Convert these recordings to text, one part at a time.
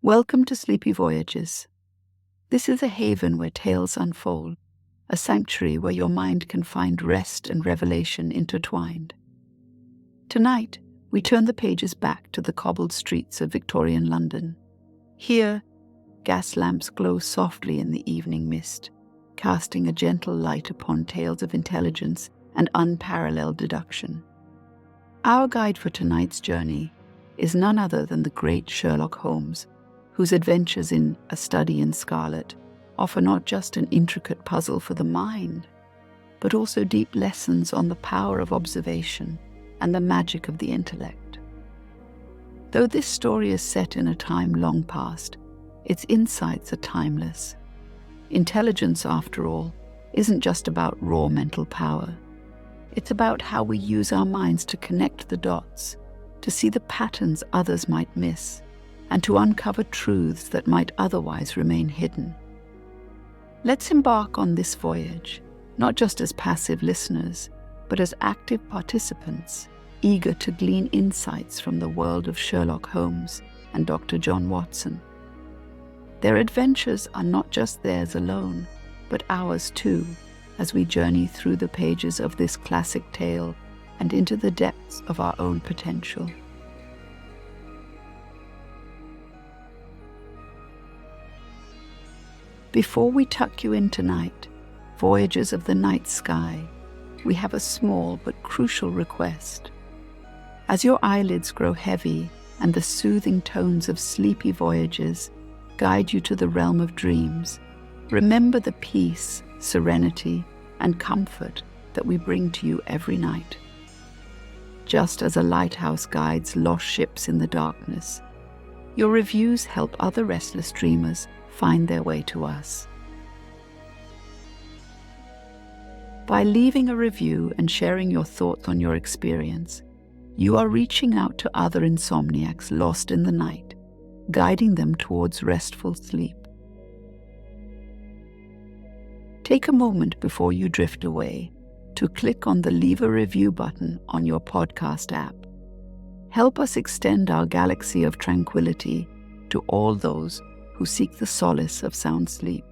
Welcome to Sleepy Voyages. This is a haven where tales unfold, a sanctuary where your mind can find rest and revelation intertwined. Tonight, we turn the pages back to the cobbled streets of Victorian London. Here, gas lamps glow softly in the evening mist, casting a gentle light upon tales of intelligence and unparalleled deduction. Our guide for tonight's journey is none other than the great Sherlock Holmes, whose adventures in A Study in Scarlet offer not just an intricate puzzle for the mind, but also deep lessons on the power of observation and the magic of the intellect. Though this story is set in a time long past, its insights are timeless. Intelligence, after all, isn't just about raw mental power. It's about how we use our minds to connect the dots, to see the patterns others might miss, and to uncover truths that might otherwise remain hidden. Let's embark on this voyage, not just as passive listeners, but as active participants, eager to glean insights from the world of Sherlock Holmes and Dr. John Watson. Their adventures are not just theirs alone, but ours too, as we journey through the pages of this classic tale and into the depths of our own potential. Before we tuck you in tonight, voyagers of the night sky, we have a small but crucial request. As your eyelids grow heavy and the soothing tones of Sleepy Voyages guide you to the realm of dreams, remember the peace, serenity, and comfort that we bring to you every night. Just as a lighthouse guides lost ships in the darkness, your reviews help other restless dreamers find their way to us. By leaving a review and sharing your thoughts on your experience, you are reaching out to other insomniacs lost in the night, guiding them towards restful sleep. Take a moment before you drift away to click on the Leave a Review button on your podcast app. Help us extend our galaxy of tranquility to all those who seek the solace of sound sleep.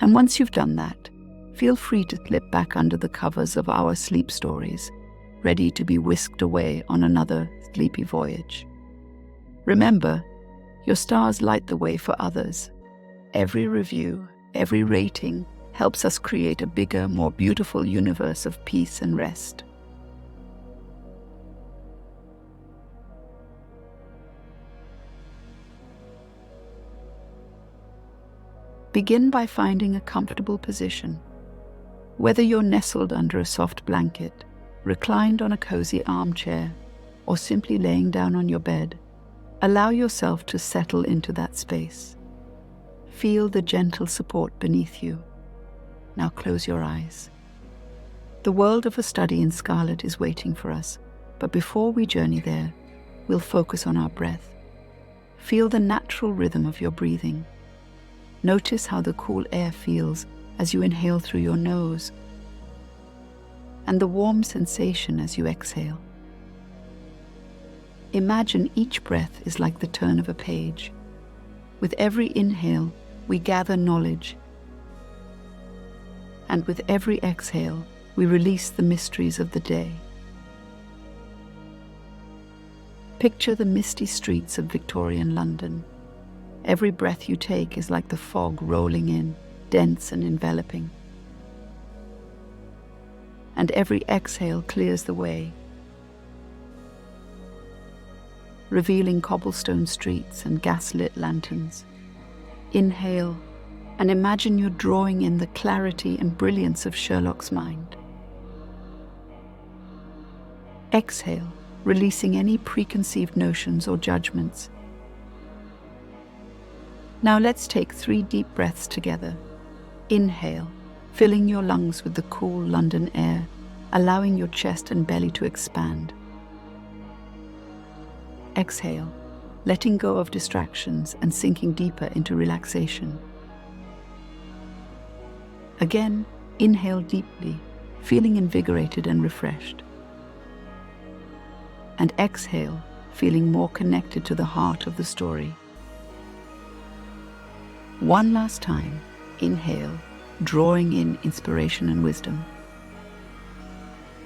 And once you've done that, feel free to slip back under the covers of our sleep stories, ready to be whisked away on another sleepy voyage. Remember, your stars light the way for others. Every review, every rating helps us create a bigger, more beautiful universe of peace and rest. Begin by finding a comfortable position. Whether you're nestled under a soft blanket, reclined on a cozy armchair, or simply laying down on your bed, allow yourself to settle into that space. Feel the gentle support beneath you. Now close your eyes. The world of A Study in Scarlet is waiting for us, but before we journey there, we'll focus on our breath. Feel the natural rhythm of your breathing. Notice how the cool air feels as you inhale through your nose, and the warm sensation as you exhale. Imagine each breath is like the turn of a page. With every inhale, we gather knowledge, and with every exhale, we release the mysteries of the day. Picture the misty streets of Victorian London. Every breath you take is like the fog rolling in, dense and enveloping. And every exhale clears the way, revealing cobblestone streets and gas-lit lanterns. Inhale, and imagine you're drawing in the clarity and brilliance of Sherlock's mind. Exhale, releasing any preconceived notions or judgments. Now let's take 3 deep breaths together. Inhale, filling your lungs with the cool London air, allowing your chest and belly to expand. Exhale, letting go of distractions and sinking deeper into relaxation. Again, inhale deeply, feeling invigorated and refreshed. And exhale, feeling more connected to the heart of the story. One last time, inhale, drawing in inspiration and wisdom.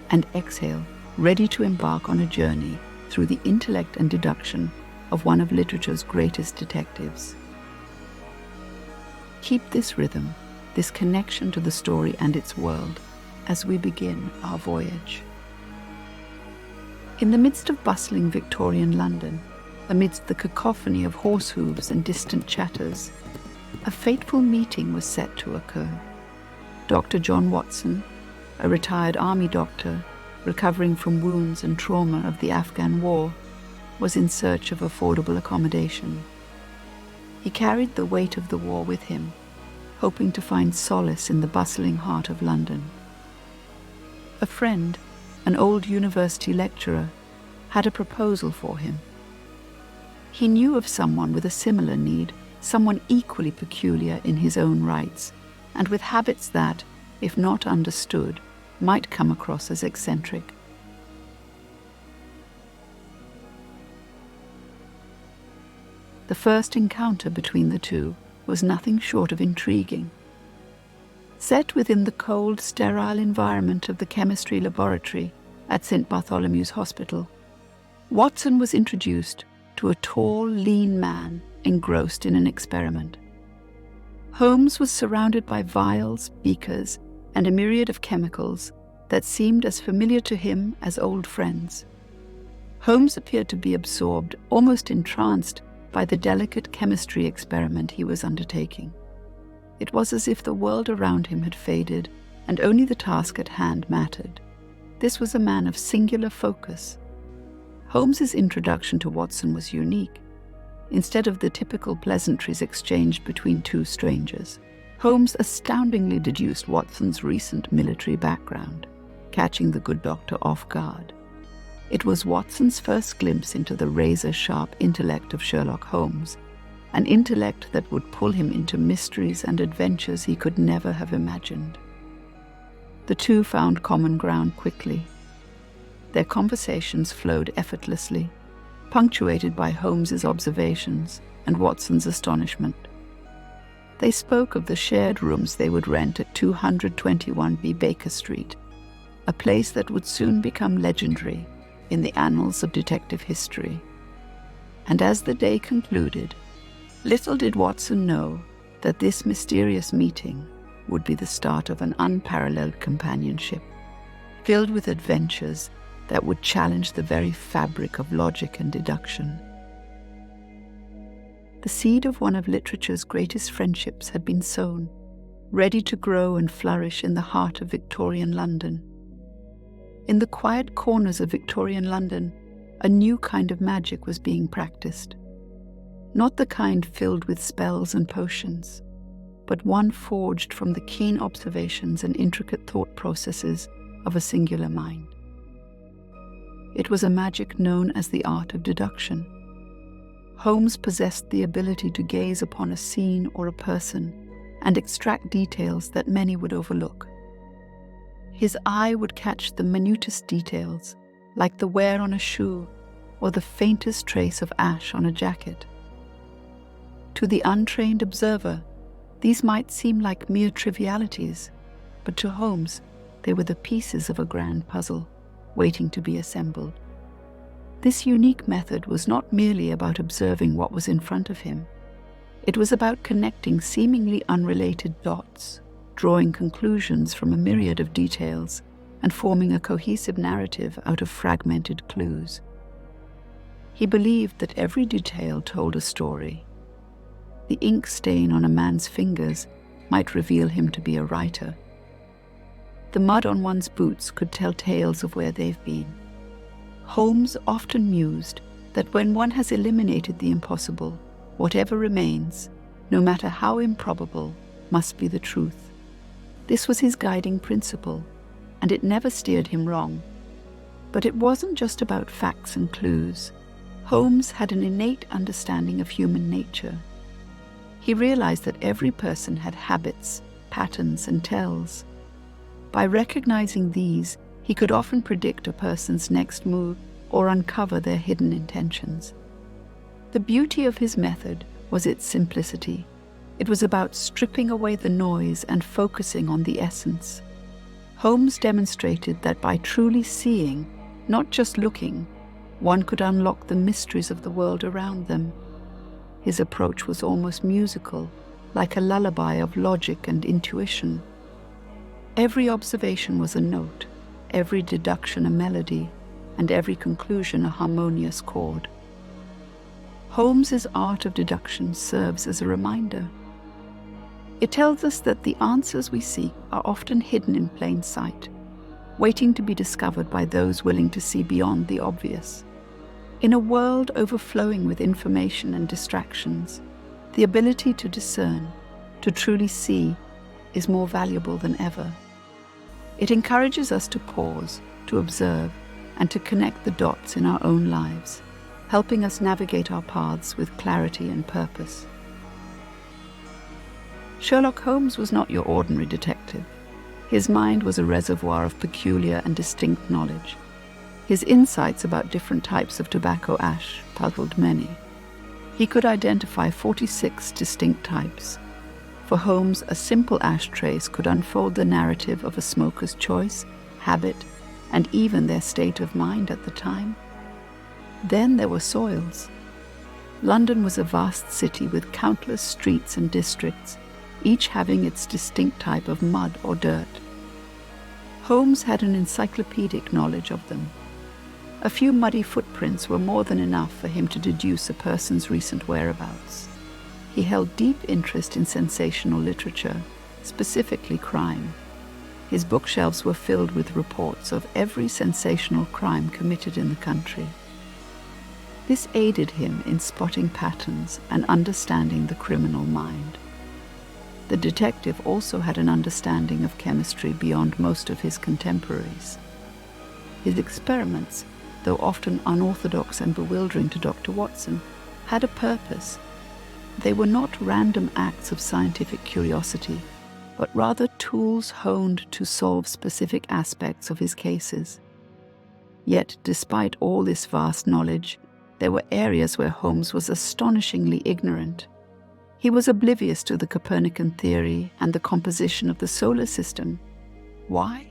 And exhale, ready to embark on a journey through the intellect and deduction of one of literature's greatest detectives. Keep this rhythm, this connection to the story and its world, as we begin our voyage. In the midst of bustling Victorian London, amidst the cacophony of horse hooves and distant chatters, a fateful meeting was set to occur. Dr. John Watson, a retired army doctor recovering from wounds and trauma of the Afghan war, was in search of affordable accommodation. He carried the weight of the war with him, hoping to find solace in the bustling heart of London. A friend, an old university lecturer, had a proposal for him. He knew of someone with a similar need, someone equally peculiar in his own rights, and with habits that, if not understood, might come across as eccentric. The first encounter between the two was nothing short of intriguing. Set within the cold, sterile environment of the chemistry laboratory at St. Bartholomew's Hospital, Watson was introduced to a tall, lean man engrossed in an experiment. Holmes was surrounded by vials, beakers, and a myriad of chemicals that seemed as familiar to him as old friends. Holmes appeared to be absorbed, almost entranced, by the delicate chemistry experiment he was undertaking. It was as if the world around him had faded, and only the task at hand mattered. This was a man of singular focus. Holmes's introduction to Watson was unique. Instead of the typical pleasantries exchanged between two strangers, Holmes astoundingly deduced Watson's recent military background, catching the good doctor off guard. It was Watson's first glimpse into the razor-sharp intellect of Sherlock Holmes, an intellect that would pull him into mysteries and adventures he could never have imagined. The two found common ground quickly. Their conversations flowed effortlessly, punctuated by Holmes's observations and Watson's astonishment. They spoke of the shared rooms they would rent at 221B Baker Street, a place that would soon become legendary in the annals of detective history. And as the day concluded, little did Watson know that this mysterious meeting would be the start of an unparalleled companionship, filled with adventures that would challenge the very fabric of logic and deduction. The seed of one of literature's greatest friendships had been sown, ready to grow and flourish in the heart of Victorian London. In the quiet corners of Victorian London, a new kind of magic was being practiced. Not the kind filled with spells and potions, but one forged from the keen observations and intricate thought processes of a singular mind. It was a magic known as the art of deduction. Holmes possessed the ability to gaze upon a scene or a person and extract details that many would overlook. His eye would catch the minutest details, like the wear on a shoe or the faintest trace of ash on a jacket. To the untrained observer, these might seem like mere trivialities, but to Holmes, they were the pieces of a grand puzzle, waiting to be assembled. This unique method was not merely about observing what was in front of him. It was about connecting seemingly unrelated dots, drawing conclusions from a myriad of details, and forming a cohesive narrative out of fragmented clues. He believed that every detail told a story. The ink stain on a man's fingers might reveal him to be a writer. The mud on one's boots could tell tales of where they've been. Holmes often mused that when one has eliminated the impossible, whatever remains, no matter how improbable, must be the truth. This was his guiding principle, and it never steered him wrong. But it wasn't just about facts and clues. Holmes had an innate understanding of human nature. He realized that every person had habits, patterns, and tells. By recognizing these, he could often predict a person's next move or uncover their hidden intentions. The beauty of his method was its simplicity. It was about stripping away the noise and focusing on the essence. Holmes demonstrated that by truly seeing, not just looking, one could unlock the mysteries of the world around them. His approach was almost musical, like a lullaby of logic and intuition. Every observation was a note, every deduction a melody, and every conclusion a harmonious chord. Holmes's art of deduction serves as a reminder. It tells us that the answers we seek are often hidden in plain sight, waiting to be discovered by those willing to see beyond the obvious. In a world overflowing with information and distractions, the ability to discern, to truly see, is more valuable than ever. It encourages us to pause, to observe, and to connect the dots in our own lives, helping us navigate our paths with clarity and purpose. Sherlock Holmes was not your ordinary detective. His mind was a reservoir of peculiar and distinct knowledge. His insights about different types of tobacco ash puzzled many. He could identify 46 distinct types. For Holmes, a simple ashtrays could unfold the narrative of a smoker's choice, habit, and even their state of mind at the time. Then there were soils. London was a vast city with countless streets and districts, each having its distinct type of mud or dirt. Holmes had an encyclopedic knowledge of them. A few muddy footprints were more than enough for him to deduce a person's recent whereabouts. He held deep interest in sensational literature, specifically crime. His bookshelves were filled with reports of every sensational crime committed in the country. This aided him in spotting patterns and understanding the criminal mind. The detective also had an understanding of chemistry beyond most of his contemporaries. His experiments, though often unorthodox and bewildering to Dr. Watson, had a purpose. They were not random acts of scientific curiosity, but rather tools honed to solve specific aspects of his cases. Yet, despite all this vast knowledge, there were areas where Holmes was astonishingly ignorant. He was oblivious to the Copernican theory and the composition of the solar system. Why?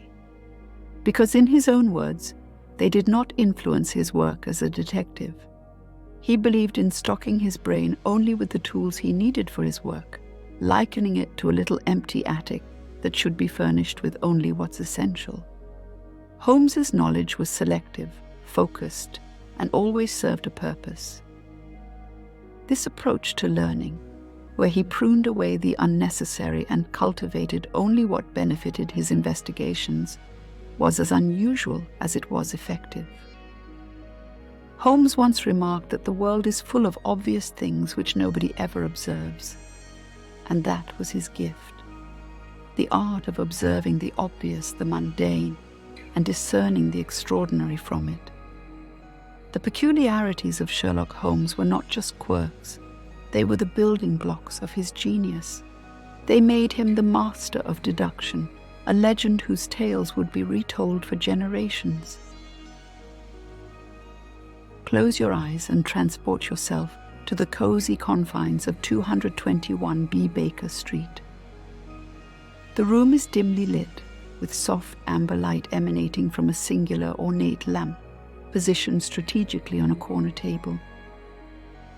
Because in his own words, they did not influence his work as a detective. He believed in stocking his brain only with the tools he needed for his work, likening it to a little empty attic that should be furnished with only what's essential. Holmes's knowledge was selective, focused, and always served a purpose. This approach to learning, where he pruned away the unnecessary and cultivated only what benefited his investigations, was as unusual as it was effective. Holmes once remarked that the world is full of obvious things which nobody ever observes, and that was his gift. The art of observing the obvious, the mundane, and discerning the extraordinary from it. The peculiarities of Sherlock Holmes were not just quirks. They were the building blocks of his genius. They made him the master of deduction, a legend whose tales would be retold for generations. Close your eyes and transport yourself to the cozy confines of 221 B. Baker Street. The room is dimly lit, with soft amber light emanating from a singular ornate lamp positioned strategically on a corner table.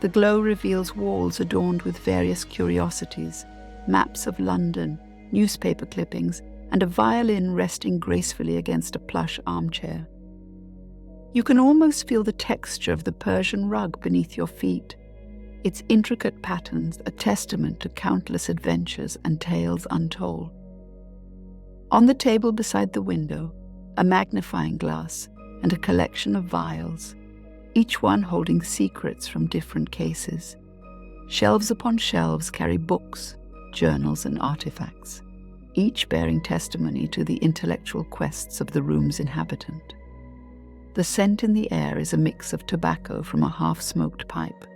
The glow reveals walls adorned with various curiosities, maps of London, newspaper clippings, and a violin resting gracefully against a plush armchair. You can almost feel the texture of the Persian rug beneath your feet, its intricate patterns a testament to countless adventures and tales untold. On the table beside the window, a magnifying glass and a collection of vials, each one holding secrets from different cases. Shelves upon shelves carry books, journals, and artifacts, each bearing testimony to the intellectual quests of the room's inhabitant. The scent in the air is a mix of tobacco from a half-smoked pipe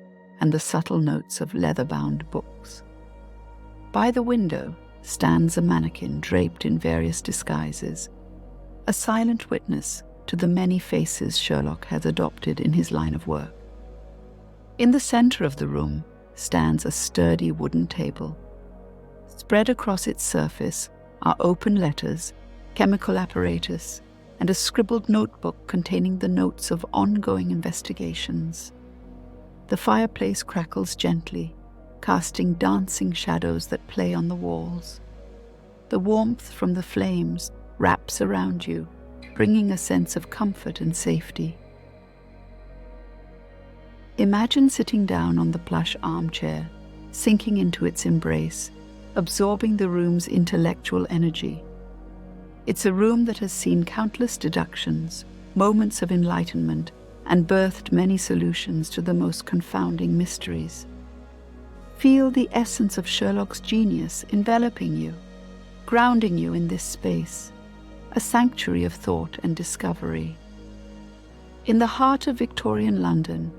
and the subtle notes of leather-bound books. By the window stands a mannequin draped in various disguises, a silent witness to the many faces Sherlock has adopted in his line of work. In the center of the room stands a sturdy wooden table, Spread across its surface are open letters, chemical apparatus, and a scribbled notebook containing the notes of ongoing investigations. The fireplace crackles gently, casting dancing shadows that play on the walls. The warmth from the flames wraps around you, bringing a sense of comfort and safety. Imagine sitting down on the plush armchair, sinking into its embrace, absorbing the room's intellectual energy. It's a room that has seen countless deductions, moments of enlightenment, and birthed many solutions to the most confounding mysteries. Feel the essence of Sherlock's genius enveloping you, grounding you in this space, a sanctuary of thought and discovery. In the heart of Victorian London,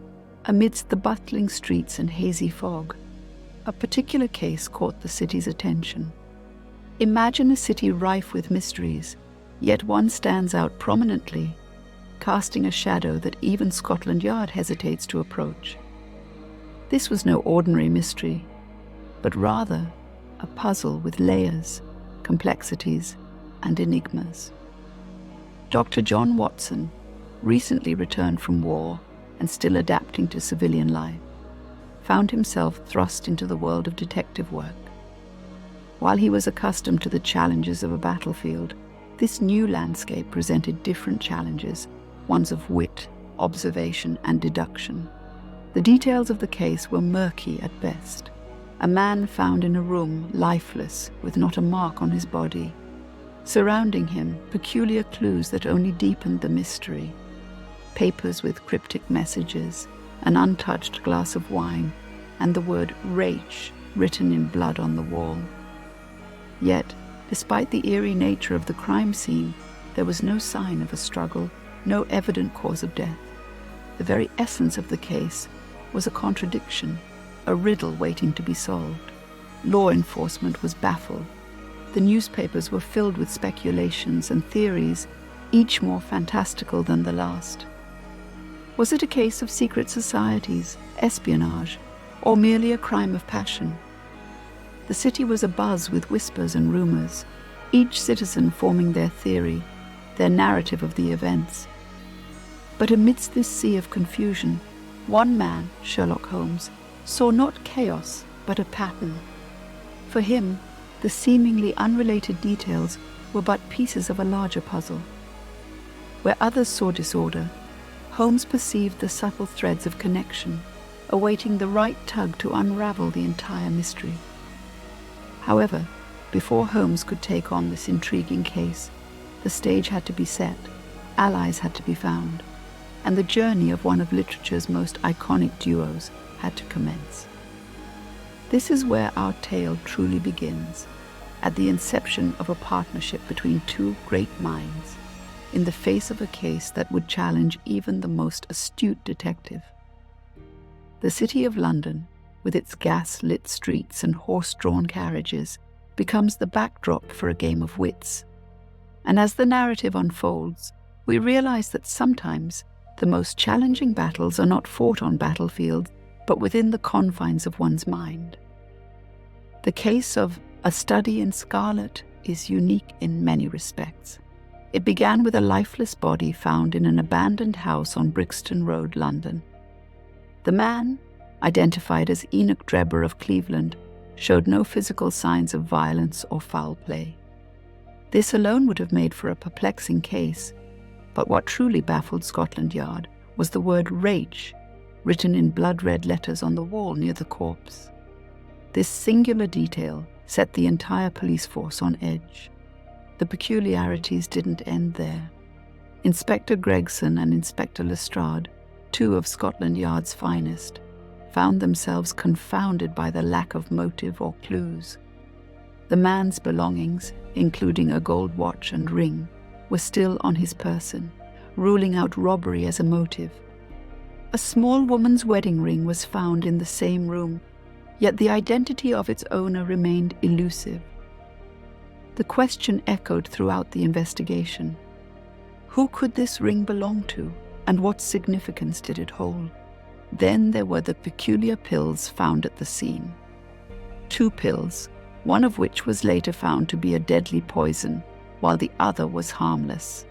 amidst the bustling streets and hazy fog, a particular case caught the city's attention. Imagine a city rife with mysteries, yet one stands out prominently, casting a shadow that even Scotland Yard hesitates to approach. This was no ordinary mystery, but rather a puzzle with layers, complexities, and enigmas. Dr. John Watson, recently returned from war and still adapting to civilian life, found himself thrust into the world of detective work. While he was accustomed to the challenges of a battlefield, this new landscape presented different challenges, ones of wit, observation, and deduction. The details of the case were murky at best. A man found in a room, lifeless, with not a mark on his body. Surrounding him, peculiar clues that only deepened the mystery. Papers with cryptic messages, an untouched glass of wine, and the word rage written in blood on the wall. Yet, despite the eerie nature of the crime scene, there was no sign of a struggle, no evident cause of death. The very essence of the case was a contradiction, a riddle waiting to be solved. Law enforcement was baffled. The newspapers were filled with speculations and theories, each more fantastical than the last. Was it a case of secret societies, espionage, or merely a crime of passion? The city was abuzz with whispers and rumors, each citizen forming their theory, their narrative of the events. But amidst this sea of confusion, one man, Sherlock Holmes, saw not chaos, but a pattern. For him, the seemingly unrelated details were but pieces of a larger puzzle. Where others saw disorder, Holmes perceived the subtle threads of connection, awaiting the right tug to unravel the entire mystery. However, before Holmes could take on this intriguing case, the stage had to be set, allies had to be found, and the journey of one of literature's most iconic duos had to commence. This is where our tale truly begins, at the inception of a partnership between two great minds, in the face of a case that would challenge even the most astute detective. The city of London, with its gas-lit streets and horse-drawn carriages, becomes the backdrop for a game of wits. And as the narrative unfolds, we realize that sometimes the most challenging battles are not fought on battlefields, but within the confines of one's mind. The case of A Study in Scarlet is unique in many respects. It began with a lifeless body found in an abandoned house on Brixton Road, London. The man, identified as Enoch Drebber of Cleveland, showed no physical signs of violence or foul play. This alone would have made for a perplexing case, but what truly baffled Scotland Yard was the word rage, written in blood-red letters on the wall near the corpse. This singular detail set the entire police force on edge. The peculiarities didn't end there. Inspector Gregson and Inspector Lestrade, two of Scotland Yard's finest, found themselves confounded by the lack of motive or clues. The man's belongings, including a gold watch and ring, were still on his person, ruling out robbery as a motive. A small woman's wedding ring was found in the same room, yet the identity of its owner remained elusive. The question echoed throughout the investigation. Who could this ring belong to, and what significance did it hold? Then there were the peculiar pills found at the scene. 2 pills, one of which was later found to be a deadly poison, while the other was harmless.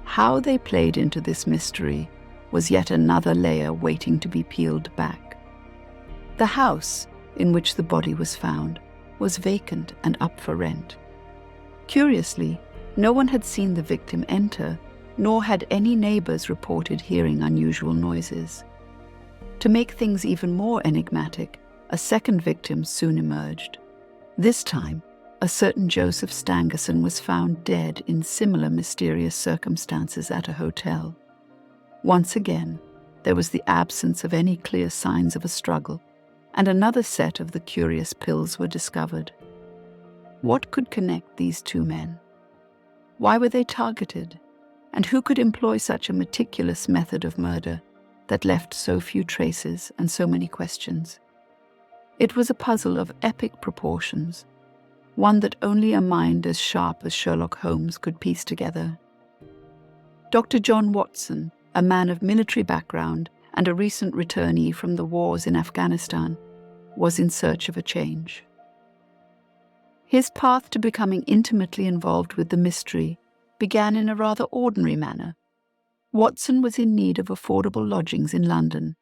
How they played into this mystery was yet another layer waiting to be peeled back. The house in which the body was found was vacant and up for rent. Curiously, no one had seen the victim enter, nor had any neighbors reported hearing unusual noises. To make things even more enigmatic, a second victim soon emerged. This time, a certain Joseph Stangerson was found dead in similar mysterious circumstances at a hotel. Once again, there was the absence of any clear signs of a struggle, and another set of the curious pills were discovered. What could connect these two men? Why were they targeted? And who could employ such a meticulous method of murder that left so few traces and so many questions? It was a puzzle of epic proportions, one that only a mind as sharp as Sherlock Holmes could piece together. Dr. John Watson, a man of military background and a recent returnee from the wars in Afghanistan, was in search of a change. His path to becoming intimately involved with the mystery began in a rather ordinary manner. Watson was in need of affordable lodgings in London.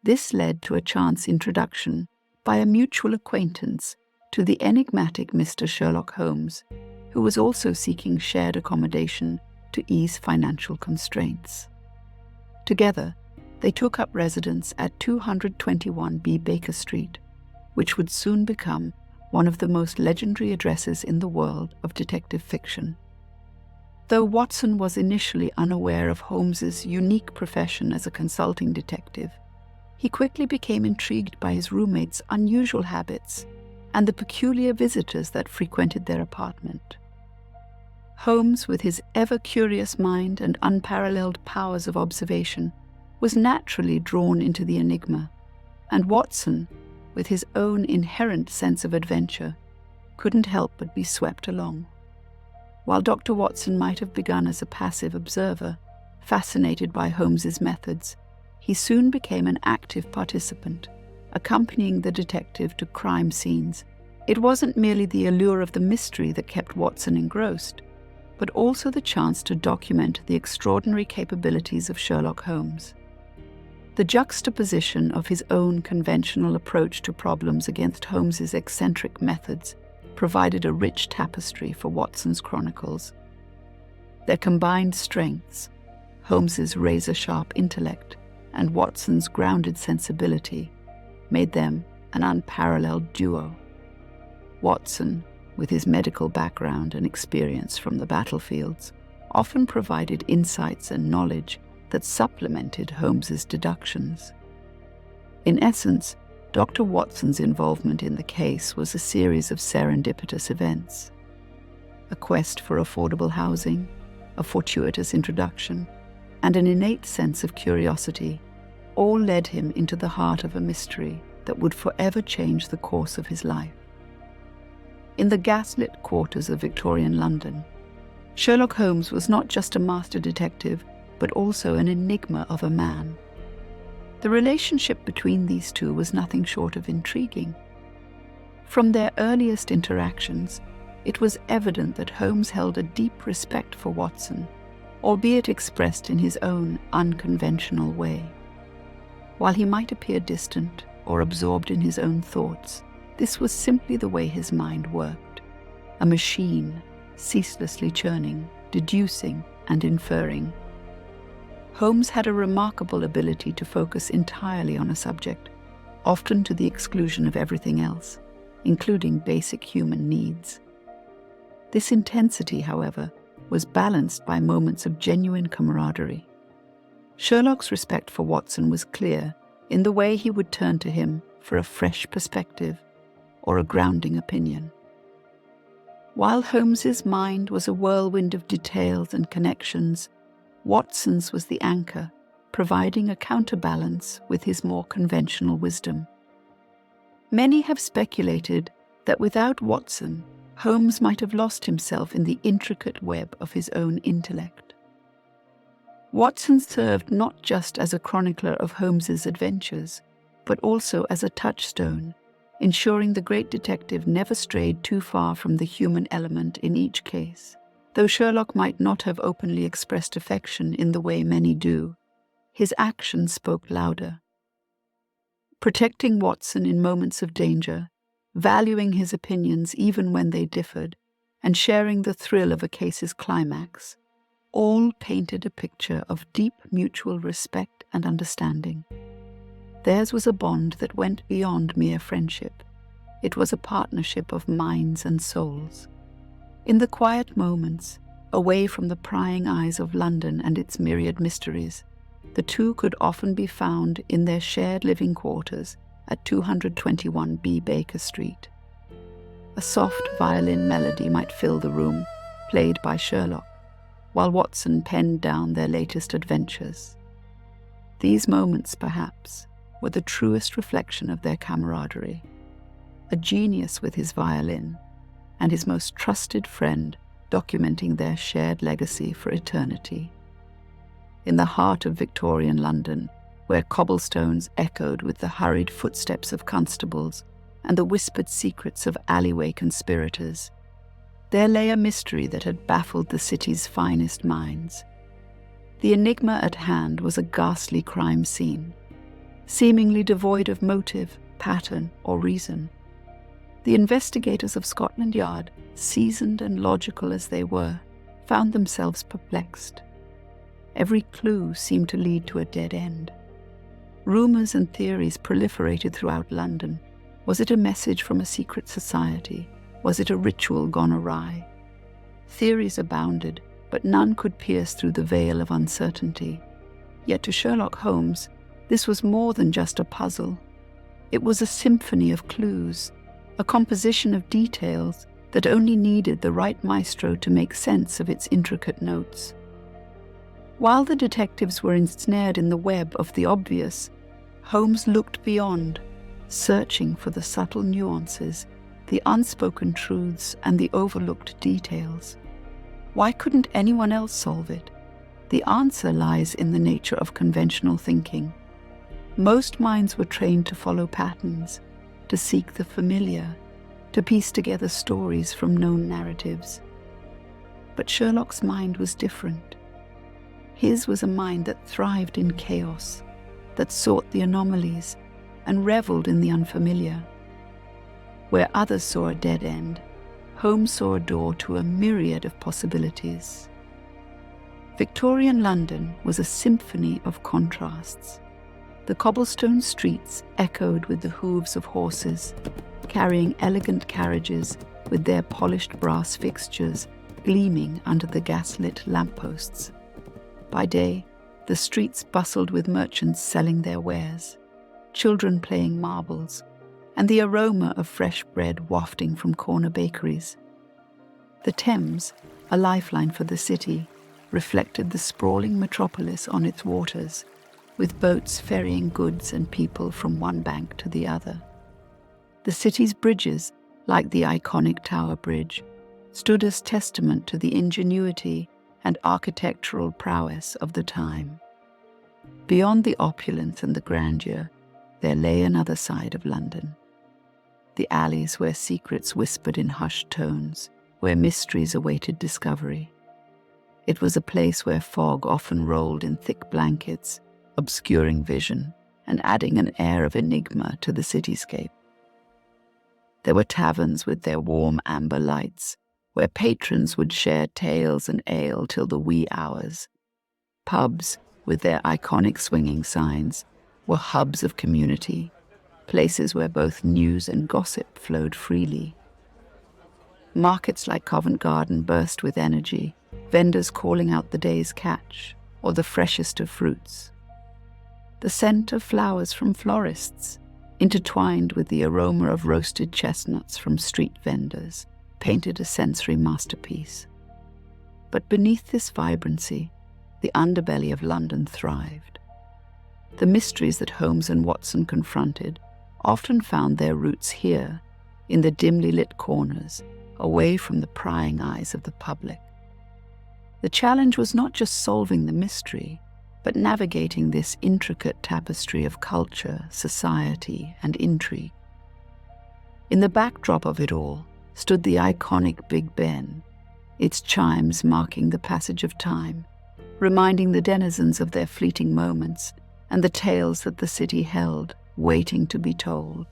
This led to a chance introduction by a mutual acquaintance to the enigmatic Mr. Sherlock Holmes, who was also seeking shared accommodation to ease financial constraints. Together, they took up residence at 221B Baker Street, which would soon become one of the most legendary addresses in the world of detective fiction. Though Watson was initially unaware of Holmes's unique profession as a consulting detective, he quickly became intrigued by his roommate's unusual habits and the peculiar visitors that frequented their apartment. Holmes, with his ever-curious mind and unparalleled powers of observation, was naturally drawn into the enigma, and Watson, with his own inherent sense of adventure, couldn't help but be swept along. While Dr. Watson might have begun as a passive observer, fascinated by Holmes's methods, he soon became an active participant, accompanying the detective to crime scenes. It wasn't merely the allure of the mystery that kept Watson engrossed, but also the chance to document the extraordinary capabilities of Sherlock Holmes. The juxtaposition of his own conventional approach to problems against Holmes's eccentric methods provided a rich tapestry for Watson's chronicles. Their combined strengths, Holmes's razor-sharp intellect and Watson's grounded sensibility, made them an unparalleled duo. Watson, with his medical background and experience from the battlefields, often provided insights and knowledge that supplemented Holmes's deductions. In essence, Dr. Watson's involvement in the case was a series of serendipitous events. A quest for affordable housing, a fortuitous introduction, and an innate sense of curiosity all led him into the heart of a mystery that would forever change the course of his life. In the gaslit quarters of Victorian London, Sherlock Holmes was not just a master detective, but also an enigma of a man. The relationship between these two was nothing short of intriguing. From their earliest interactions, it was evident that Holmes held a deep respect for Watson, albeit expressed in his own unconventional way. While he might appear distant or absorbed in his own thoughts, this was simply the way his mind worked, a machine ceaselessly churning, deducing, and inferring. Holmes had a remarkable ability to focus entirely on a subject, often to the exclusion of everything else, including basic human needs. This intensity, however, was balanced by moments of genuine camaraderie. Sherlock's respect for Watson was clear in the way he would turn to him for a fresh perspective or a grounding opinion. While Holmes's mind was a whirlwind of details and connections, Watson's was the anchor, providing a counterbalance with his more conventional wisdom. Many have speculated that without Watson, Holmes might have lost himself in the intricate web of his own intellect. Watson served not just as a chronicler of Holmes's adventures, but also as a touchstone, ensuring the great detective never strayed too far from the human element in each case. Though Sherlock might not have openly expressed affection in the way many do, his actions spoke louder. Protecting Watson in moments of danger, valuing his opinions even when they differed, and sharing the thrill of a case's climax, all painted a picture of deep mutual respect and understanding. Theirs was a bond that went beyond mere friendship. It was a partnership of minds and souls. In the quiet moments, away from the prying eyes of London and its myriad mysteries, the two could often be found in their shared living quarters at 221B Baker Street. A soft violin melody might fill the room, played by Sherlock, while Watson penned down their latest adventures. These moments, perhaps, were the truest reflection of their camaraderie. A genius with his violin, and his most trusted friend documenting their shared legacy for eternity. In the heart of Victorian London, where cobblestones echoed with the hurried footsteps of constables and the whispered secrets of alleyway conspirators, there lay a mystery that had baffled the city's finest minds. The enigma at hand was a ghastly crime scene, seemingly devoid of motive, pattern, or reason. The investigators of Scotland Yard, seasoned and logical as they were, found themselves perplexed. Every clue seemed to lead to a dead end. Rumours and theories proliferated throughout London. Was it a message from a secret society? Was it a ritual gone awry? Theories abounded, but none could pierce through the veil of uncertainty. Yet to Sherlock Holmes, this was more than just a puzzle. It was a symphony of clues, a composition of details that only needed the right maestro to make sense of its intricate notes. While the detectives were ensnared in the web of the obvious, Holmes looked beyond, searching for the subtle nuances, the unspoken truths, and the overlooked details. Why couldn't anyone else solve it? The answer lies in the nature of conventional thinking. Most minds were trained to follow patterns, to seek the familiar, to piece together stories from known narratives. But Sherlock's mind was different. His was a mind that thrived in chaos, that sought the anomalies and reveled in the unfamiliar. Where others saw a dead end, Holmes saw a door to a myriad of possibilities. Victorian London was a symphony of contrasts. The cobblestone streets echoed with the hooves of horses, carrying elegant carriages with their polished brass fixtures gleaming under the gas-lit lampposts. By day, the streets bustled with merchants selling their wares, children playing marbles, and the aroma of fresh bread wafting from corner bakeries. The Thames, a lifeline for the city, reflected the sprawling metropolis on its waters, with boats ferrying goods and people from one bank to the other. The city's bridges, like the iconic Tower Bridge, stood as testament to the ingenuity and architectural prowess of the time. Beyond the opulence and the grandeur, there lay another side of London. The alleys where secrets whispered in hushed tones, where mysteries awaited discovery. It was a place where fog often rolled in thick blankets, obscuring vision and adding an air of enigma to the cityscape. There were taverns with their warm amber lights, where patrons would share tales and ale till the wee hours. Pubs, with their iconic swinging signs, were hubs of community, places where both news and gossip flowed freely. Markets like Covent Garden burst with energy, vendors calling out the day's catch or the freshest of fruits. The scent of flowers from florists, intertwined with the aroma of roasted chestnuts from street vendors, painted a sensory masterpiece. But beneath this vibrancy, the underbelly of London thrived. The mysteries that Holmes and Watson confronted often found their roots here, in the dimly lit corners, away from the prying eyes of the public. The challenge was not just solving the mystery, but navigating this intricate tapestry of culture, society, and intrigue. In the backdrop of it all stood the iconic Big Ben, its chimes marking the passage of time, reminding the denizens of their fleeting moments and the tales that the city held, waiting to be told.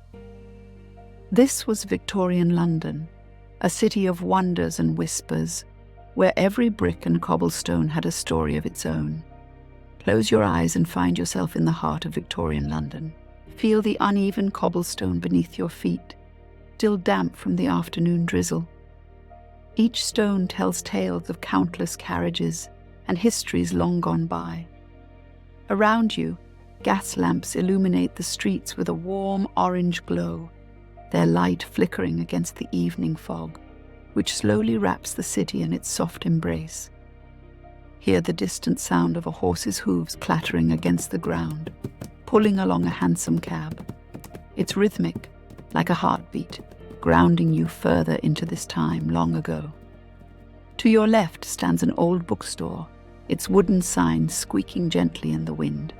This was Victorian London, a city of wonders and whispers, where every brick and cobblestone had a story of its own. Close your eyes and find yourself in the heart of Victorian London. Feel the uneven cobblestone beneath your feet, still damp from the afternoon drizzle. Each stone tells tales of countless carriages and histories long gone by. Around you, gas lamps illuminate the streets with a warm orange glow, their light flickering against the evening fog, which slowly wraps the city in its soft embrace. Hear the distant sound of a horse's hooves clattering against the ground, pulling along a hansom cab. It's rhythmic, like a heartbeat, grounding you further into this time long ago. To your left stands an old bookstore, its wooden sign squeaking gently in the wind.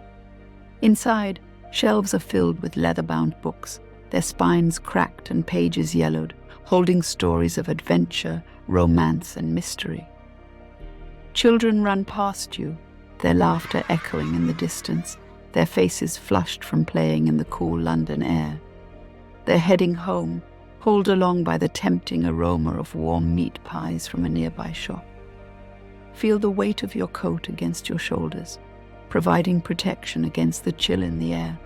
Inside, shelves are filled with leather-bound books, their spines cracked and pages yellowed, holding stories of adventure, romance, and mystery. Children run past you, their laughter echoing in the distance, their faces flushed from playing in the cool London air. They're heading home, pulled along by the tempting aroma of warm meat pies from a nearby shop. Feel the weight of your coat against your shoulders, providing protection against the chill in the air.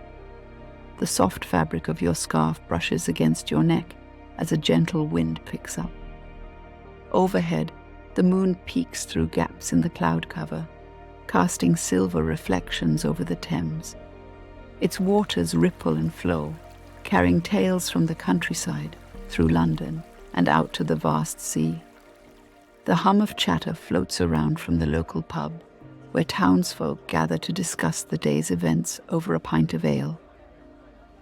The soft fabric of your scarf brushes against your neck as a gentle wind picks up. Overhead, the moon peeks through gaps in the cloud cover, casting silver reflections over the Thames. Its waters ripple and flow, carrying tales from the countryside, through London, and out to the vast sea. The hum of chatter floats around from the local pub, where townsfolk gather to discuss the day's events over a pint of ale.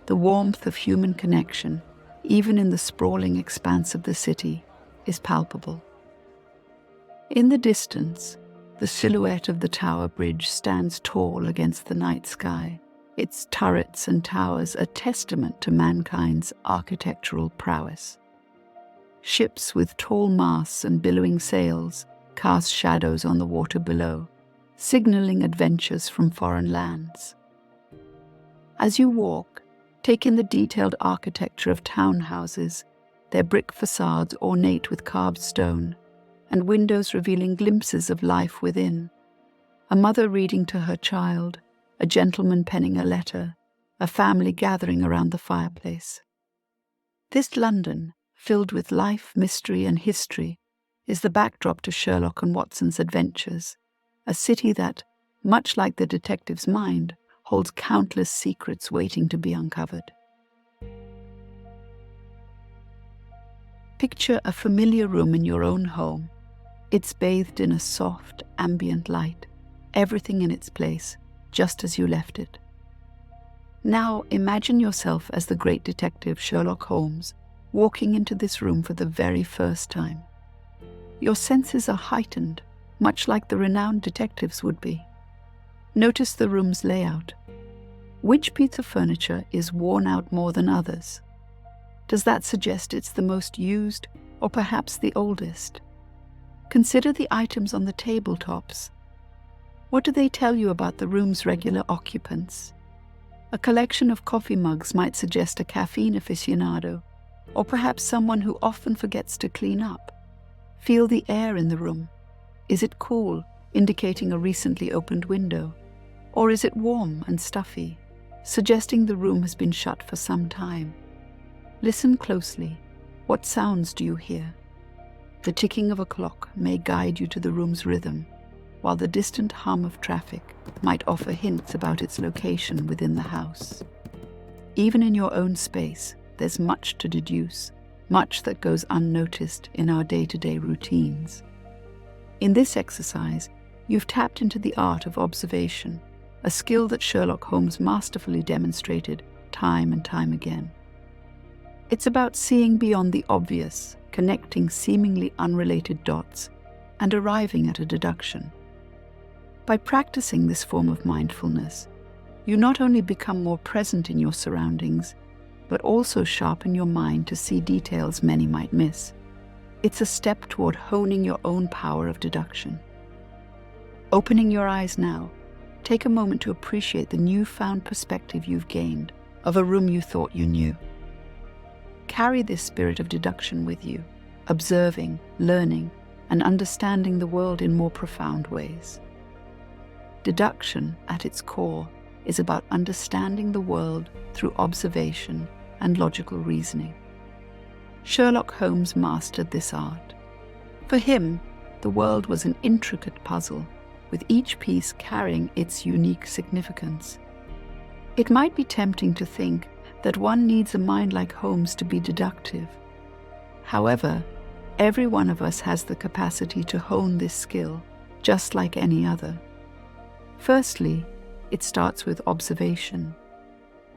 The warmth of human connection, even in the sprawling expanse of the city, is palpable. In the distance, the silhouette of the Tower Bridge stands tall against the night sky, its turrets and towers a testament to mankind's architectural prowess. Ships with tall masts and billowing sails cast shadows on the water below, signaling adventures from foreign lands. As you walk, take in the detailed architecture of townhouses, their brick facades ornate with carved stone, and windows revealing glimpses of life within. A mother reading to her child, a gentleman penning a letter, a family gathering around the fireplace. This London, filled with life, mystery, and history, is the backdrop to Sherlock and Watson's adventures, a city that, much like the detective's mind, holds countless secrets waiting to be uncovered. Picture a familiar room in your own home. It's bathed in a soft, ambient light, everything in its place, just as you left it. Now imagine yourself as the great detective Sherlock Holmes, walking into this room for the very first time. Your senses are heightened, much like the renowned detectives would be. Notice the room's layout. Which piece of furniture is worn out more than others? Does that suggest it's the most used, or perhaps the oldest? Consider the items on the tabletops. What do they tell you about the room's regular occupants? A collection of coffee mugs might suggest a caffeine aficionado, or perhaps someone who often forgets to clean up. Feel the air in the room. Is it cool, indicating a recently opened window? Or is it warm and stuffy, suggesting the room has been shut for some time? Listen closely. What sounds do you hear? The ticking of a clock may guide you to the room's rhythm, while the distant hum of traffic might offer hints about its location within the house. Even in your own space, there's much to deduce, much that goes unnoticed in our day-to-day routines. In this exercise, you've tapped into the art of observation, a skill that Sherlock Holmes masterfully demonstrated time and time again. It's about seeing beyond the obvious, connecting seemingly unrelated dots, and arriving at a deduction. By practicing this form of mindfulness, you not only become more present in your surroundings, but also sharpen your mind to see details many might miss. It's a step toward honing your own power of deduction. Opening your eyes now, take a moment to appreciate the newfound perspective you've gained of a room you thought you knew. Carry this spirit of deduction with you, observing, learning, and understanding the world in more profound ways. Deduction, at its core, is about understanding the world through observation and logical reasoning. Sherlock Holmes mastered this art. For him, the world was an intricate puzzle, with each piece carrying its unique significance. It might be tempting to think that one needs a mind like Holmes to be deductive. However, every one of us has the capacity to hone this skill, just like any other. Firstly, it starts with observation.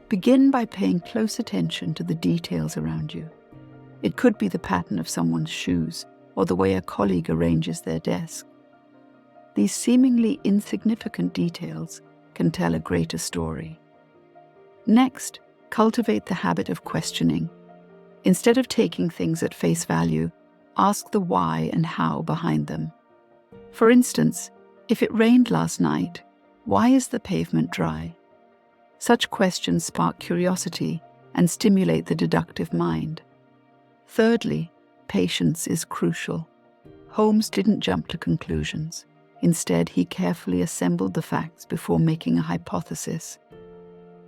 Begin by paying close attention to the details around you. It could be the pattern of someone's shoes or the way a colleague arranges their desk. These seemingly insignificant details can tell a greater story. Next, cultivate the habit of questioning. Instead of taking things at face value, ask the why and how behind them. For instance, if it rained last night, why is the pavement dry? Such questions spark curiosity and stimulate the deductive mind. Thirdly, patience is crucial. Holmes didn't jump to conclusions. Instead, he carefully assembled the facts before making a hypothesis.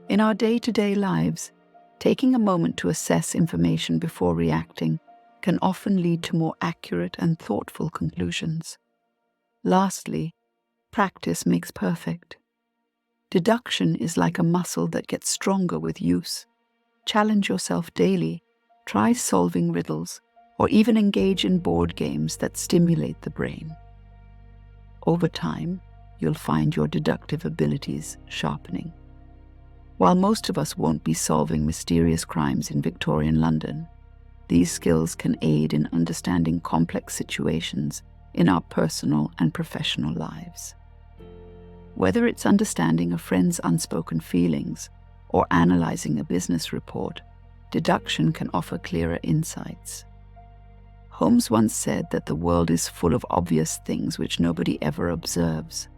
In our day-to-day lives, taking a moment to assess information before reacting can often lead to more accurate and thoughtful conclusions. Lastly, practice makes perfect. Deduction is like a muscle that gets stronger with use. Challenge yourself daily, try solving riddles, or even engage in board games that stimulate the brain. Over time, you'll find your deductive abilities sharpening. While most of us won't be solving mysterious crimes in Victorian London, these skills can aid in understanding complex situations in our personal and professional lives. Whether it's understanding a friend's unspoken feelings or analyzing a business report, deduction can offer clearer insights. Holmes once said that the world is full of obvious things which nobody ever observes.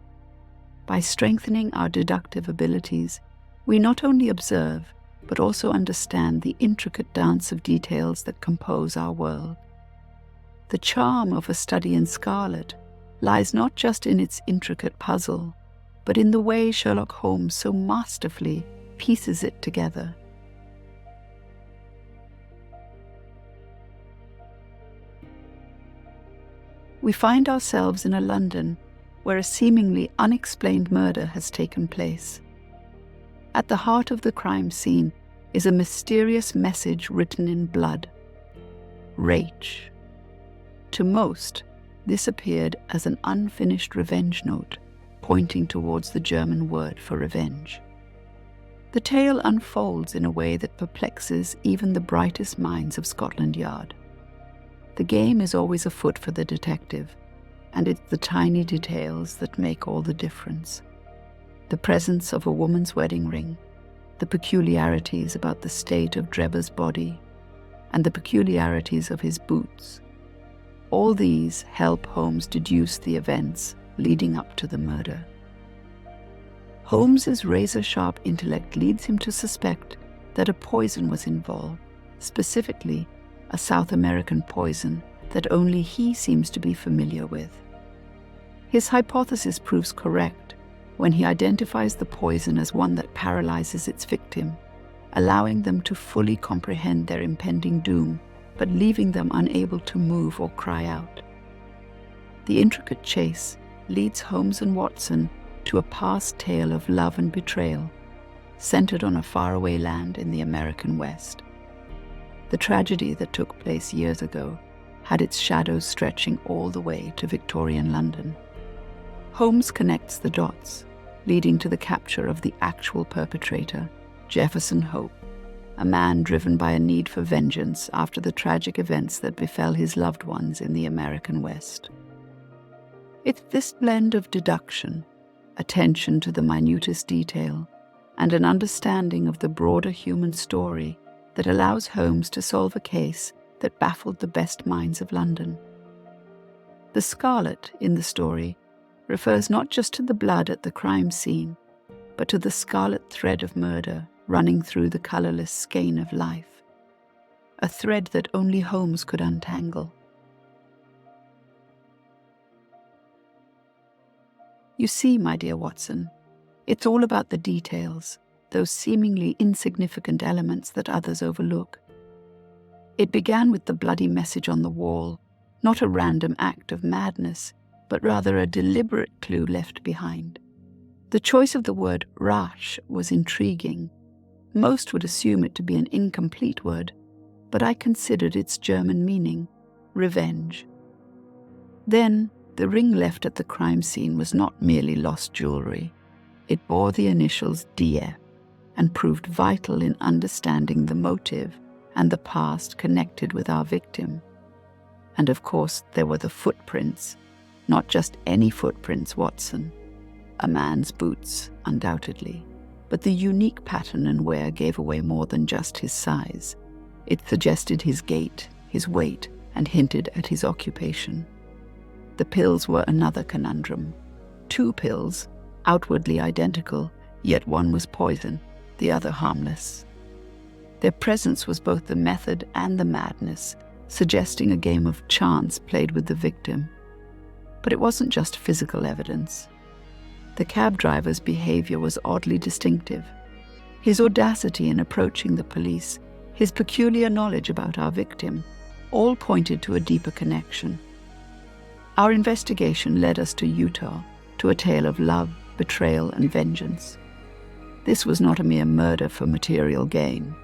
By strengthening our deductive abilities, we not only observe, but also understand the intricate dance of details that compose our world. The charm of a study in Scarlet lies not just in its intricate puzzle, but in the way Sherlock Holmes so masterfully pieces it together. We find ourselves in a London where a seemingly unexplained murder has taken place. At the heart of the crime scene is a mysterious message written in blood. Rage. To most, this appeared as an unfinished revenge note, pointing towards the German word for revenge. The tale unfolds in a way that perplexes even the brightest minds of Scotland Yard. The game is always afoot for the detective, and it's the tiny details that make all the difference. The presence of a woman's wedding ring, the peculiarities about the state of Drebber's body, and the peculiarities of his boots. All these help Holmes deduce the events leading up to the murder. Holmes's razor-sharp intellect leads him to suspect that a poison was involved, specifically a South American poison that only he seems to be familiar with. His hypothesis proves correct when he identifies the poison as one that paralyzes its victim, allowing them to fully comprehend their impending doom, but leaving them unable to move or cry out. The intricate chase leads Holmes and Watson to a past tale of love and betrayal, centered on a faraway land in the American West. The tragedy that took place years ago had its shadows stretching all the way to Victorian London. Holmes connects the dots, leading to the capture of the actual perpetrator, Jefferson Hope, a man driven by a need for vengeance after the tragic events that befell his loved ones in the American West. It's this blend of deduction, attention to the minutest detail, and an understanding of the broader human story that allows Holmes to solve a case that baffled the best minds of London. The Scarlet in the story refers not just to the blood at the crime scene, but to the scarlet thread of murder running through the colourless skein of life, a thread that only Holmes could untangle. You see, my dear Watson, it's all about the details, those seemingly insignificant elements that others overlook. It began with the bloody message on the wall, not a random act of madness, but rather a deliberate clue left behind. The choice of the word rasch was intriguing. Most would assume it to be an incomplete word, but I considered its German meaning, revenge. Then, the ring left at the crime scene was not merely lost jewelry. It bore the initials DF and proved vital in understanding the motive and the past connected with our victim. And of course, there were the footprints, not just any footprints, Watson. A man's boots, undoubtedly, but the unique pattern and wear gave away more than just his size. It suggested his gait, his weight, and hinted at his occupation. The pills were another conundrum. 2 pills, outwardly identical, yet one was poison, the other harmless. Their presence was both the method and the madness, suggesting a game of chance played with the victim. But it wasn't just physical evidence. The cab driver's behavior was oddly distinctive. His audacity in approaching the police, his peculiar knowledge about our victim, all pointed to a deeper connection. Our investigation led us to Utah, to a tale of love, betrayal, and vengeance. This was not a mere murder for material gain.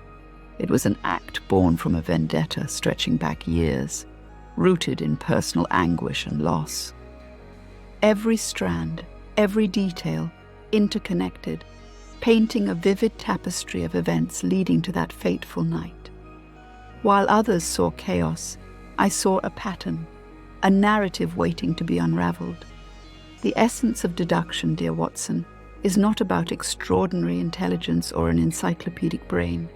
It was an act born from a vendetta stretching back years, rooted in personal anguish and loss. Every strand, every detail, interconnected, painting a vivid tapestry of events leading to that fateful night. While others saw chaos, I saw a pattern, a narrative waiting to be unraveled. The essence of deduction, dear Watson, is not about extraordinary intelligence or an encyclopedic brain,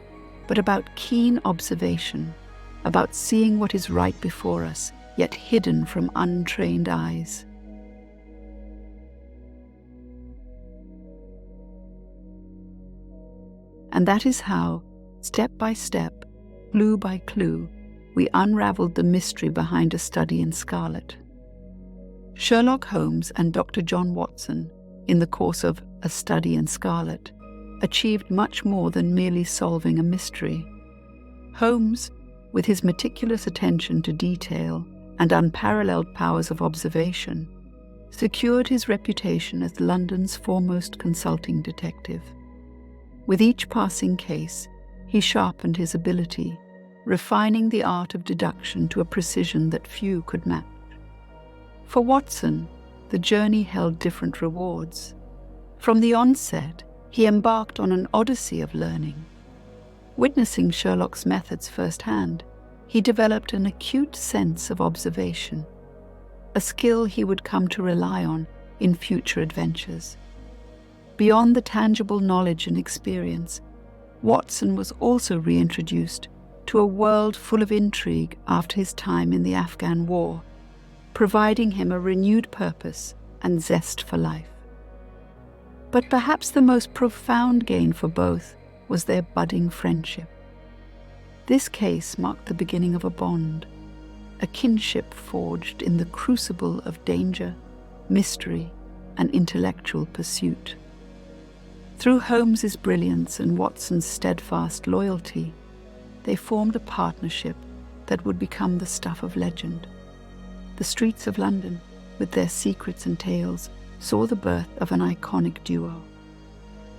but about keen observation, about seeing what is right before us, yet hidden from untrained eyes. And that is how, step by step, clue by clue, we unraveled the mystery behind A Study in Scarlet. Sherlock Holmes and Dr. John Watson, in the course of A Study in Scarlet, achieved much more than merely solving a mystery. Holmes, with his meticulous attention to detail and unparalleled powers of observation, secured his reputation as London's foremost consulting detective. With each passing case, he sharpened his ability, refining the art of deduction to a precision that few could match. For Watson, the journey held different rewards. From the onset, he embarked on an odyssey of learning. Witnessing Sherlock's methods firsthand, he developed an acute sense of observation, a skill he would come to rely on in future adventures. Beyond the tangible knowledge and experience, Watson was also reintroduced to a world full of intrigue after his time in the Afghan War, providing him a renewed purpose and zest for life. But perhaps the most profound gain for both was their budding friendship. This case marked the beginning of a bond, a kinship forged in the crucible of danger, mystery, and intellectual pursuit. Through Holmes's brilliance and Watson's steadfast loyalty, they formed a partnership that would become the stuff of legend. The streets of London, with their secrets and tales, saw the birth of an iconic duo.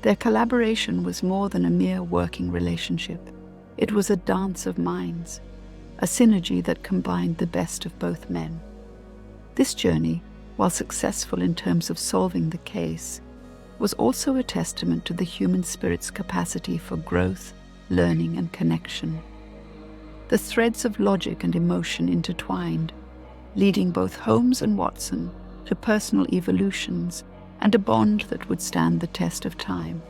Their collaboration was more than a mere working relationship. It was a dance of minds, a synergy that combined the best of both men. This journey, while successful in terms of solving the case, was also a testament to the human spirit's capacity for growth, learning, and connection. The threads of logic and emotion intertwined, leading both Holmes and Watson to personal evolutions and a bond that would stand the test of time.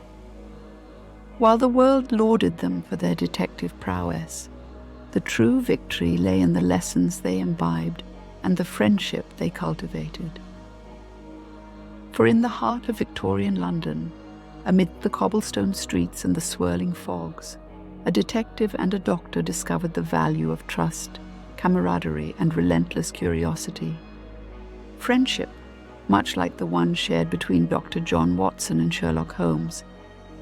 While the world lauded them for their detective prowess, the true victory lay in the lessons they imbibed and the friendship they cultivated. For in the heart of Victorian London, amid the cobblestone streets and the swirling fogs, a detective and a doctor discovered the value of trust, camaraderie, and relentless curiosity. Friendship, much like the one shared between Dr. John Watson and Sherlock Holmes,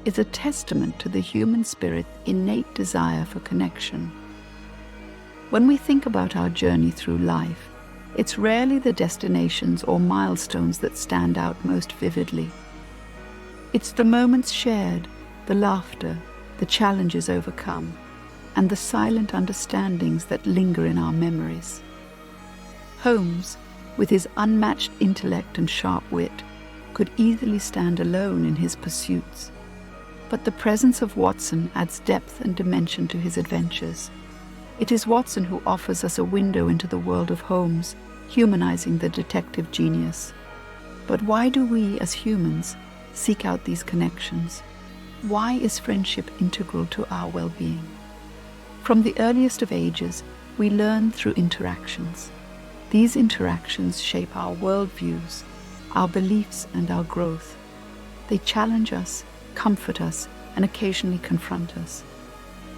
is a testament to the human spirit's innate desire for connection. When we think about our journey through life, it's rarely the destinations or milestones that stand out most vividly. It's the moments shared, the laughter, the challenges overcome, and the silent understandings that linger in our memories. Holmes, with his unmatched intellect and sharp wit, could easily stand alone in his pursuits. But the presence of Watson adds depth and dimension to his adventures. It is Watson who offers us a window into the world of Holmes, humanizing the detective genius. But why do we, as humans, seek out these connections? Why is friendship integral to our well-being? From the earliest of ages, we learn through interactions. These interactions shape our worldviews, our beliefs, and our growth. They challenge us, comfort us, and occasionally confront us.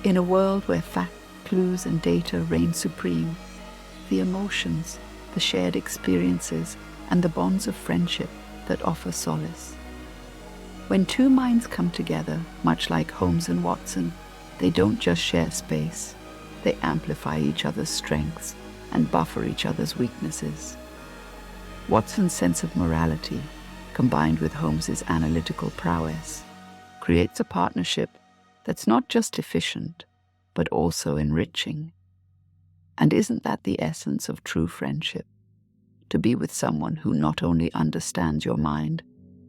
In a world where facts, clues, and data reign supreme, the emotions, the shared experiences, and the bonds of friendship that offer solace. When two minds come together, much like Holmes and Watson, they don't just share space, they amplify each other's strengths and buffer each other's weaknesses. Watson's sense of morality, combined with Holmes's analytical prowess, creates a partnership that's not just efficient, but also enriching. And isn't that the essence of true friendship? To be with someone who not only understands your mind,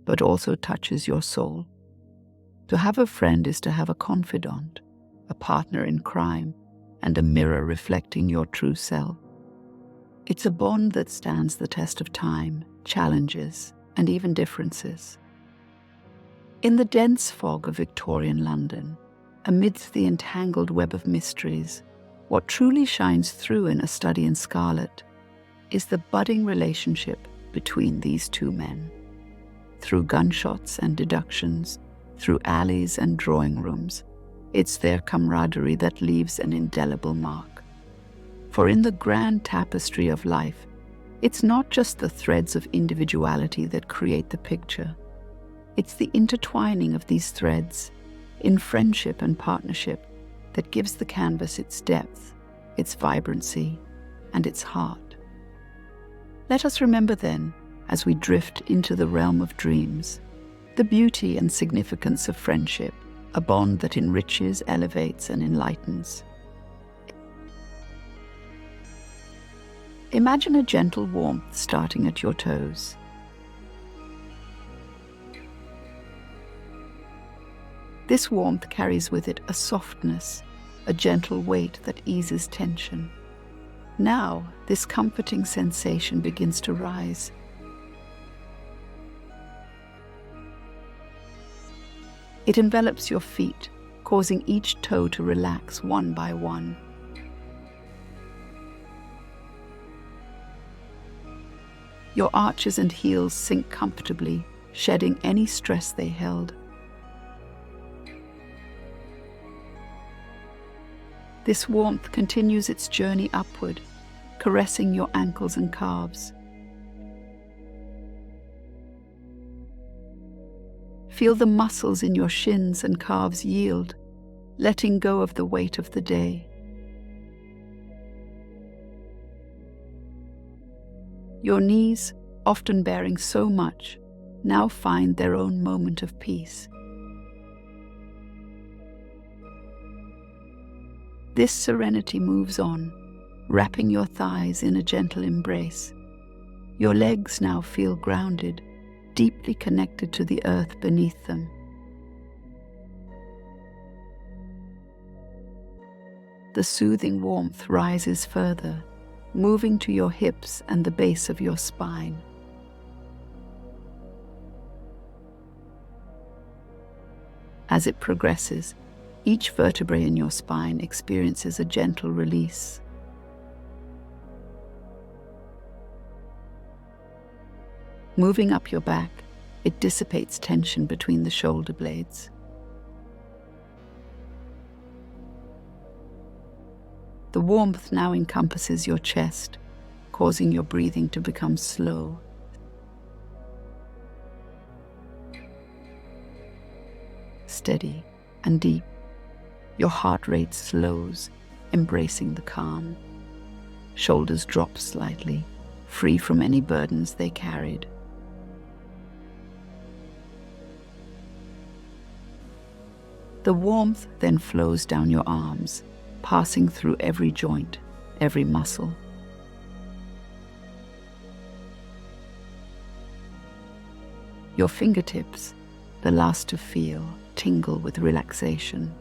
but also touches your soul. To have a friend is to have a confidant, a partner in crime, and a mirror reflecting your true self. It's a bond that stands the test of time, challenges, and even differences. In the dense fog of Victorian London, amidst the entangled web of mysteries, what truly shines through in A Study in Scarlet is the budding relationship between these two men. Through gunshots and deductions, through alleys and drawing rooms, it's their camaraderie that leaves an indelible mark. For in the grand tapestry of life, it's not just the threads of individuality that create the picture. It's the intertwining of these threads in friendship and partnership that gives the canvas its depth, its vibrancy, and its heart. Let us remember then, as we drift into the realm of dreams, the beauty and significance of friendship, a bond that enriches, elevates, and enlightens. Imagine a gentle warmth starting at your toes. This warmth carries with it a softness, a gentle weight that eases tension. Now, this comforting sensation begins to rise. It envelops your feet, causing each toe to relax one by one. Your arches and heels sink comfortably, shedding any stress they held. This warmth continues its journey upward, caressing your ankles and calves. Feel the muscles in your shins and calves yield, letting go of the weight of the day. Your knees, often bearing so much, now find their own moment of peace. This serenity moves on, wrapping your thighs in a gentle embrace. Your legs now feel grounded, deeply connected to the earth beneath them. The soothing warmth rises further, moving to your hips and the base of your spine. As it progresses, each vertebrae in your spine experiences a gentle release. Moving up your back, it dissipates tension between the shoulder blades. The warmth now encompasses your chest, causing your breathing to become slow. Steady and deep. Your heart rate slows, embracing the calm. Shoulders drop slightly, free from any burdens they carried. The warmth then flows down your arms, passing through every joint, every muscle. Your fingertips, the last to feel, tingle with relaxation.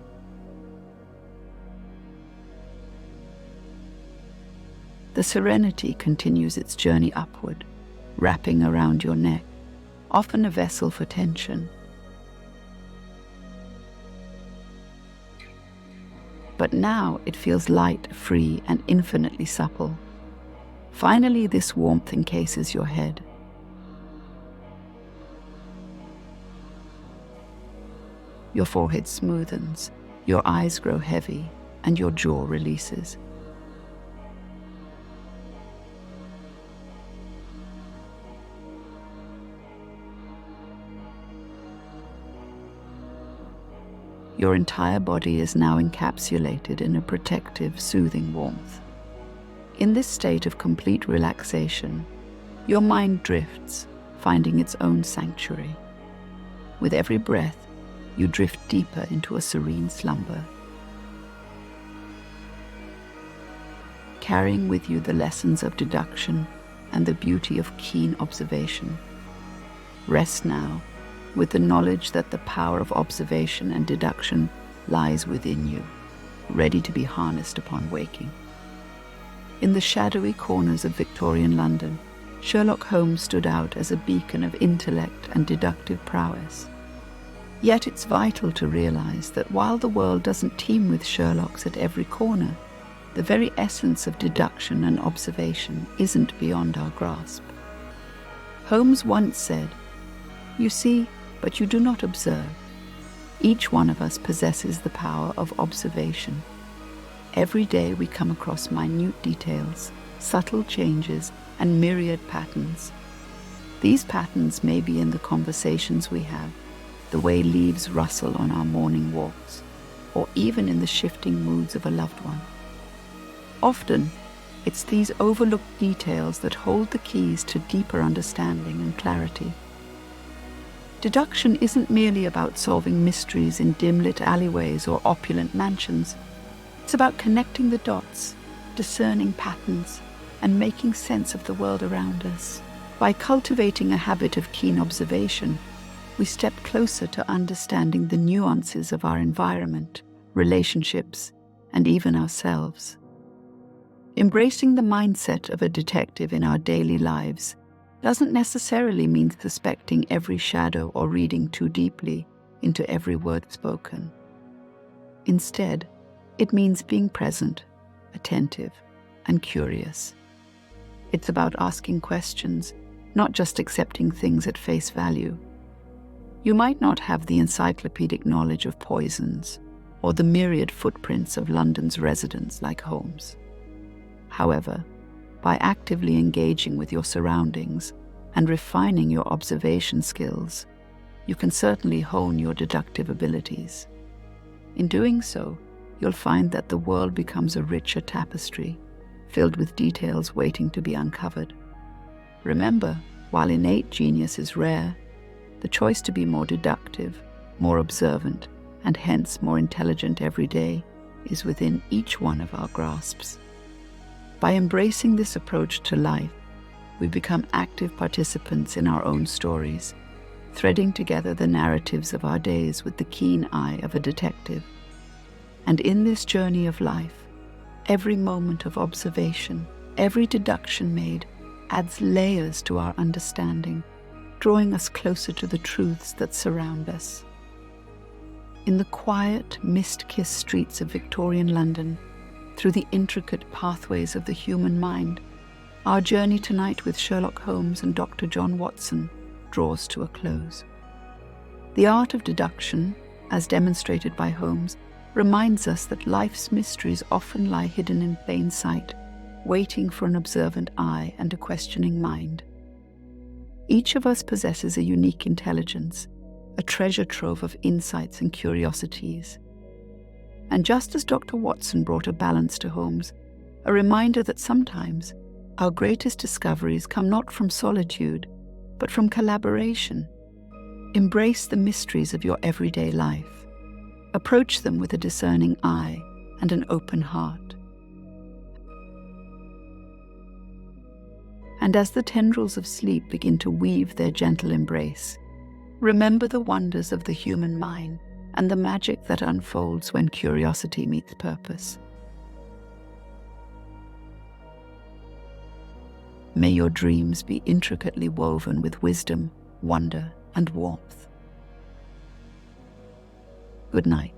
The serenity continues its journey upward, wrapping around your neck, often a vessel for tension. But now it feels light, free, and infinitely supple. Finally, this warmth encases your head. Your forehead smoothens, your eyes grow heavy, and your jaw releases. Your entire body is now encapsulated in a protective, soothing warmth. In this state of complete relaxation, your mind drifts, finding its own sanctuary. With every breath, you drift deeper into a serene slumber, carrying with you the lessons of deduction and the beauty of keen observation. Rest now, with the knowledge that the power of observation and deduction lies within you, ready to be harnessed upon waking. In the shadowy corners of Victorian London, Sherlock Holmes stood out as a beacon of intellect and deductive prowess. Yet it's vital to realize that while the world doesn't teem with Sherlocks at every corner, the very essence of deduction and observation isn't beyond our grasp. Holmes once said, "You see, but you do not observe." Each one of us possesses the power of observation. Every day we come across minute details, subtle changes, and myriad patterns. These patterns may be in the conversations we have, the way leaves rustle on our morning walks, or even in the shifting moods of a loved one. Often, it's these overlooked details that hold the keys to deeper understanding and clarity. Deduction isn't merely about solving mysteries in dim-lit alleyways or opulent mansions. It's about connecting the dots, discerning patterns, and making sense of the world around us. By cultivating a habit of keen observation, we step closer to understanding the nuances of our environment, relationships, and even ourselves. Embracing the mindset of a detective in our daily lives doesn't necessarily mean suspecting every shadow or reading too deeply into every word spoken. Instead, it means being present, attentive, and curious. It's about asking questions, not just accepting things at face value. You might not have the encyclopedic knowledge of poisons or the myriad footprints of London's residents like Holmes. However, by actively engaging with your surroundings and refining your observation skills, you can certainly hone your deductive abilities. In doing so, you'll find that the world becomes a richer tapestry, filled with details waiting to be uncovered. Remember, while innate genius is rare, the choice to be more deductive, more observant, and hence more intelligent every day is within each one of our grasps. By embracing this approach to life, we become active participants in our own stories, threading together the narratives of our days with the keen eye of a detective. And in this journey of life, every moment of observation, every deduction made, adds layers to our understanding, drawing us closer to the truths that surround us. In the quiet, mist-kissed streets of Victorian London, through the intricate pathways of the human mind, our journey tonight with Sherlock Holmes and Dr. John Watson draws to a close. The art of deduction, as demonstrated by Holmes, reminds us that life's mysteries often lie hidden in plain sight, waiting for an observant eye and a questioning mind. Each of us possesses a unique intelligence, a treasure trove of insights and curiosities. And just as Dr. Watson brought a balance to Holmes, a reminder that sometimes our greatest discoveries come not from solitude, but from collaboration. Embrace the mysteries of your everyday life. Approach them with a discerning eye and an open heart. And as the tendrils of sleep begin to weave their gentle embrace, remember the wonders of the human mind and the magic that unfolds when curiosity meets purpose. May your dreams be intricately woven with wisdom, wonder, and warmth. Good night.